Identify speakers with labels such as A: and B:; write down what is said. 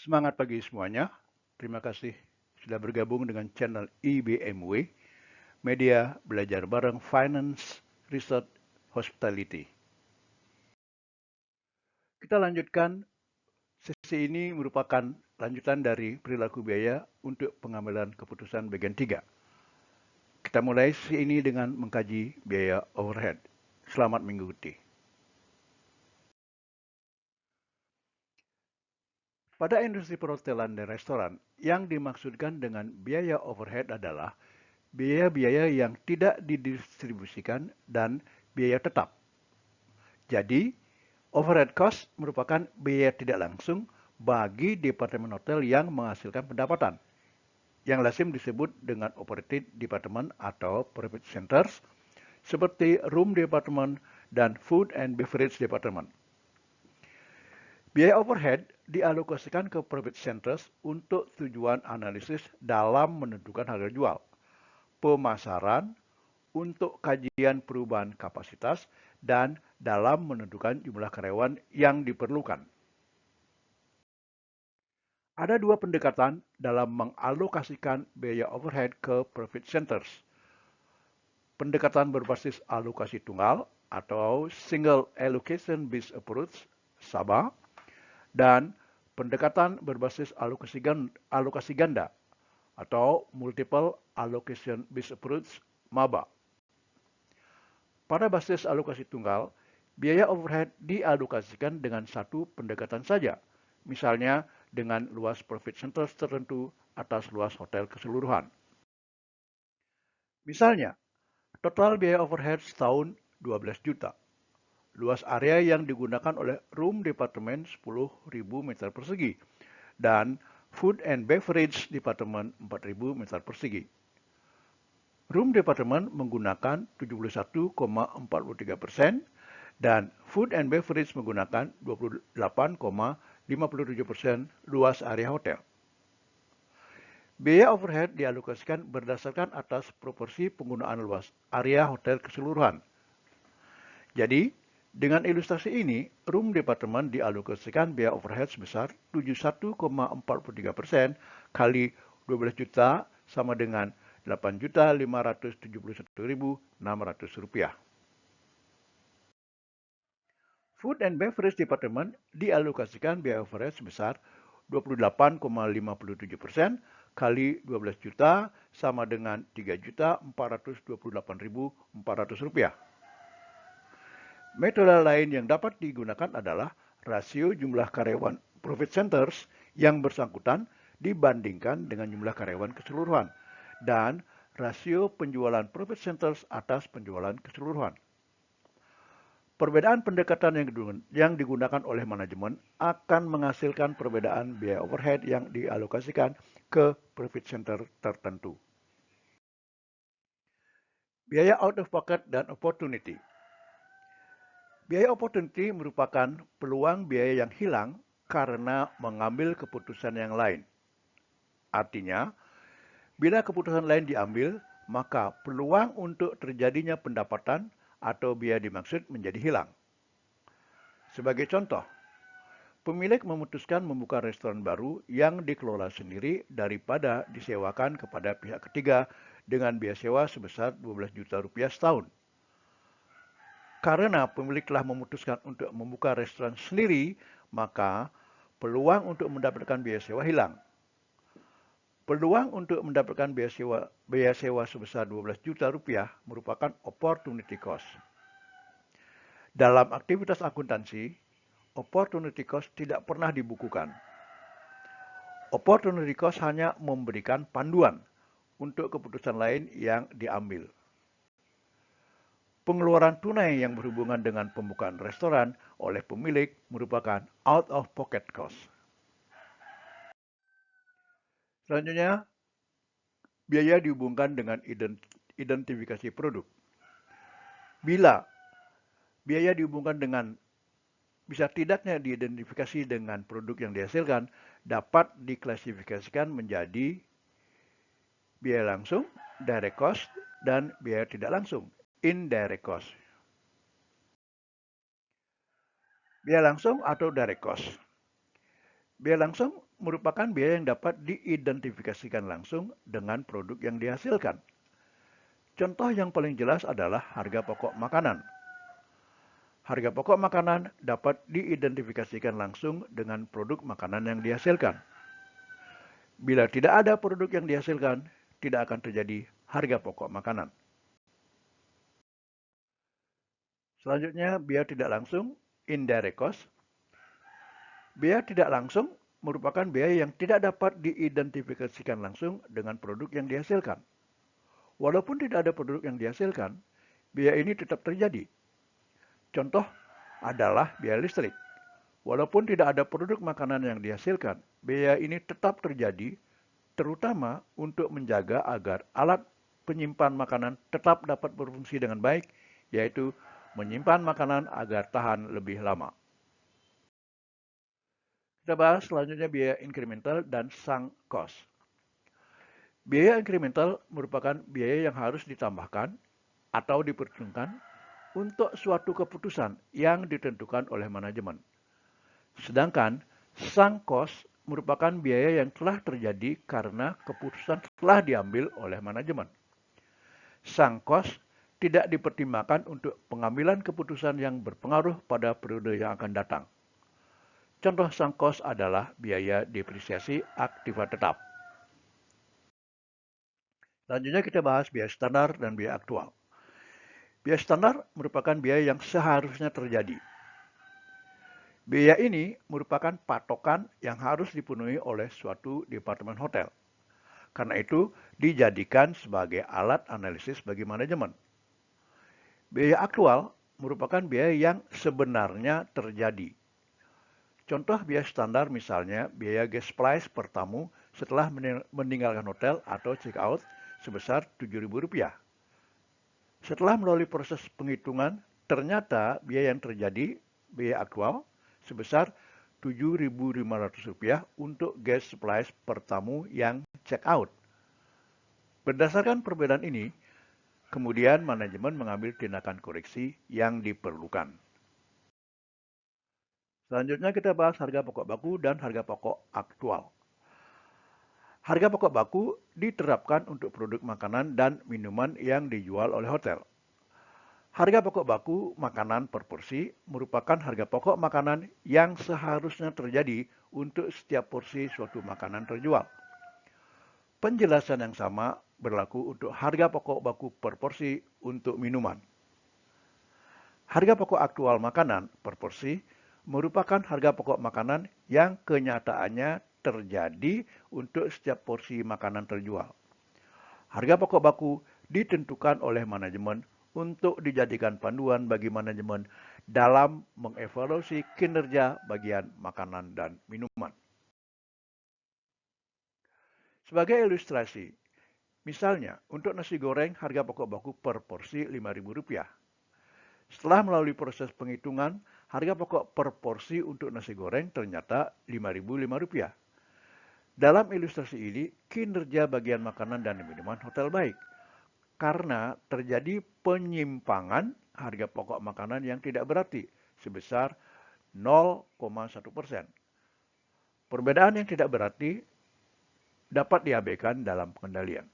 A: Semangat pagi semuanya. Terima kasih sudah bergabung dengan channel IBMW, media belajar bareng Finance, Research, Hospitality. Kita lanjutkan, sesi ini merupakan lanjutan dari perilaku biaya untuk pengambilan keputusan bagian 3. Kita mulai sesi ini dengan mengkaji biaya overhead. Selamat mengikuti. Pada industri perhotelan dan restoran, yang dimaksudkan dengan biaya overhead adalah biaya-biaya yang tidak didistribusikan dan biaya tetap. Jadi, overhead cost merupakan biaya tidak langsung bagi departemen hotel yang menghasilkan pendapatan, yang lazim disebut dengan operating department atau profit centers, seperti room department dan food and beverage department. Biaya overhead dialokasikan ke profit centers untuk tujuan analisis dalam menentukan harga jual, pemasaran, untuk kajian perubahan kapasitas, dan dalam menentukan jumlah karyawan yang diperlukan. Ada dua pendekatan dalam mengalokasikan biaya overhead ke profit centers. Pendekatan berbasis alokasi tunggal atau Single Allocation Based Approach (SABA) dan pendekatan berbasis alokasi ganda atau Multiple Allocation Based Approach (MABA). Pada basis alokasi tunggal, biaya overhead dialokasikan dengan satu pendekatan saja, misalnya dengan luas profit centers tertentu atas luas hotel keseluruhan. Misalnya, total biaya overhead setahun 12 juta. Luas area yang digunakan oleh room departemen 10.000 meter persegi dan food and beverage departemen 4.000 meter persegi. Room departemen menggunakan 71,43% dan food and beverage menggunakan 28,57% luas area hotel. Biaya overhead dialokasikan berdasarkan atas proporsi penggunaan luas area hotel keseluruhan. Jadi, dengan ilustrasi ini, room departemen dialokasikan biaya overhead sebesar 71,43% kali 12 juta sama dengan Rp8.571.600. Food and Beverage Department dialokasikan biaya overhead sebesar 28,57% kali 12 juta sama dengan Rp3.428.400. Metode lain yang dapat digunakan adalah rasio jumlah karyawan profit centers yang bersangkutan dibandingkan dengan jumlah karyawan keseluruhan dan rasio penjualan profit centers atas penjualan keseluruhan. Perbedaan pendekatan yang digunakan oleh manajemen akan menghasilkan perbedaan biaya overhead yang dialokasikan ke profit center tertentu. Biaya out of pocket dan opportunity. Biaya opportunity merupakan peluang biaya yang hilang karena mengambil keputusan yang lain. Artinya, bila keputusan lain diambil, maka peluang untuk terjadinya pendapatan atau biaya dimaksud menjadi hilang. Sebagai contoh, pemilik memutuskan membuka restoran baru yang dikelola sendiri daripada disewakan kepada pihak ketiga dengan biaya sewa sebesar Rp12 juta setahun. Karena pemilik telah memutuskan untuk membuka restoran sendiri, maka peluang untuk mendapatkan biaya sewa hilang. Peluang untuk mendapatkan biaya sewa sebesar Rp12 juta merupakan opportunity cost. Dalam aktivitas akuntansi, opportunity cost tidak pernah dibukukan. Opportunity cost hanya memberikan panduan untuk keputusan lain yang diambil. Pengeluaran tunai yang berhubungan dengan pembukaan restoran oleh pemilik merupakan out-of-pocket cost. Selanjutnya, biaya dihubungkan dengan identifikasi produk. Bila biaya dihubungkan dengan bisa tidaknya diidentifikasi dengan produk yang dihasilkan, dapat diklasifikasikan menjadi biaya langsung, direct cost, dan biaya tidak langsung, indirect cost. Biaya langsung atau direct cost. Biaya langsung merupakan biaya yang dapat diidentifikasikan langsung dengan produk yang dihasilkan. Contoh yang paling jelas adalah harga pokok makanan. Harga pokok makanan dapat diidentifikasikan langsung dengan produk makanan yang dihasilkan. Bila tidak ada produk yang dihasilkan, tidak akan terjadi harga pokok makanan. Selanjutnya, biaya tidak langsung, indirect cost. Biaya tidak langsung merupakan biaya yang tidak dapat diidentifikasikan langsung dengan produk yang dihasilkan. Walaupun tidak ada produk yang dihasilkan, biaya ini tetap terjadi. Contoh adalah biaya listrik. Walaupun tidak ada produk makanan yang dihasilkan, biaya ini tetap terjadi, terutama untuk menjaga agar alat penyimpan makanan tetap dapat berfungsi dengan baik, yaitu menyimpan makanan agar tahan lebih lama. Kita bahas selanjutnya biaya incremental dan sunk cost. Biaya incremental merupakan biaya yang harus ditambahkan atau diperhitungkan untuk suatu keputusan yang ditentukan oleh manajemen. Sedangkan sunk cost merupakan biaya yang telah terjadi karena keputusan telah diambil oleh manajemen. Sunk cost tidak dipertimbangkan untuk pengambilan keputusan yang berpengaruh pada periode yang akan datang. Contoh sunk cost adalah biaya depresiasi aktiva tetap. Selanjutnya kita bahas biaya standar dan biaya aktual. Biaya standar merupakan biaya yang seharusnya terjadi. Biaya ini merupakan patokan yang harus dipenuhi oleh suatu departemen hotel. Karena itu, dijadikan sebagai alat analisis bagi manajemen. Biaya aktual merupakan biaya yang sebenarnya terjadi. Contoh biaya standar misalnya biaya guest price per tamu setelah meninggalkan hotel atau check out sebesar Rp7.000. Setelah melalui proses penghitungan, ternyata biaya yang terjadi, biaya aktual, sebesar Rp7.500 untuk guest price per tamu yang check out. Berdasarkan perbedaan ini, kemudian manajemen mengambil tindakan koreksi yang diperlukan. Selanjutnya kita bahas harga pokok baku dan harga pokok aktual. Harga pokok baku diterapkan untuk produk makanan dan minuman yang dijual oleh hotel. Harga pokok baku makanan per porsi merupakan harga pokok makanan yang seharusnya terjadi untuk setiap porsi suatu makanan terjual. Penjelasan yang sama berlaku untuk harga pokok baku per porsi untuk minuman. Harga pokok aktual makanan per porsi merupakan harga pokok makanan yang kenyataannya terjadi untuk setiap porsi makanan terjual. Harga pokok baku ditentukan oleh manajemen untuk dijadikan panduan bagi manajemen dalam mengevaluasi kinerja bagian makanan dan minuman. Sebagai ilustrasi, misalnya untuk nasi goreng harga pokok baku per porsi Rp5.000. Setelah melalui proses penghitungan, harga pokok per porsi untuk nasi goreng ternyata Rp5.005. Dalam ilustrasi ini, kinerja bagian makanan dan minuman hotel baik karena terjadi penyimpangan harga pokok makanan yang tidak berarti sebesar 0,1%. Perbedaan yang tidak berarti dapat diabaikan dalam pengendalian.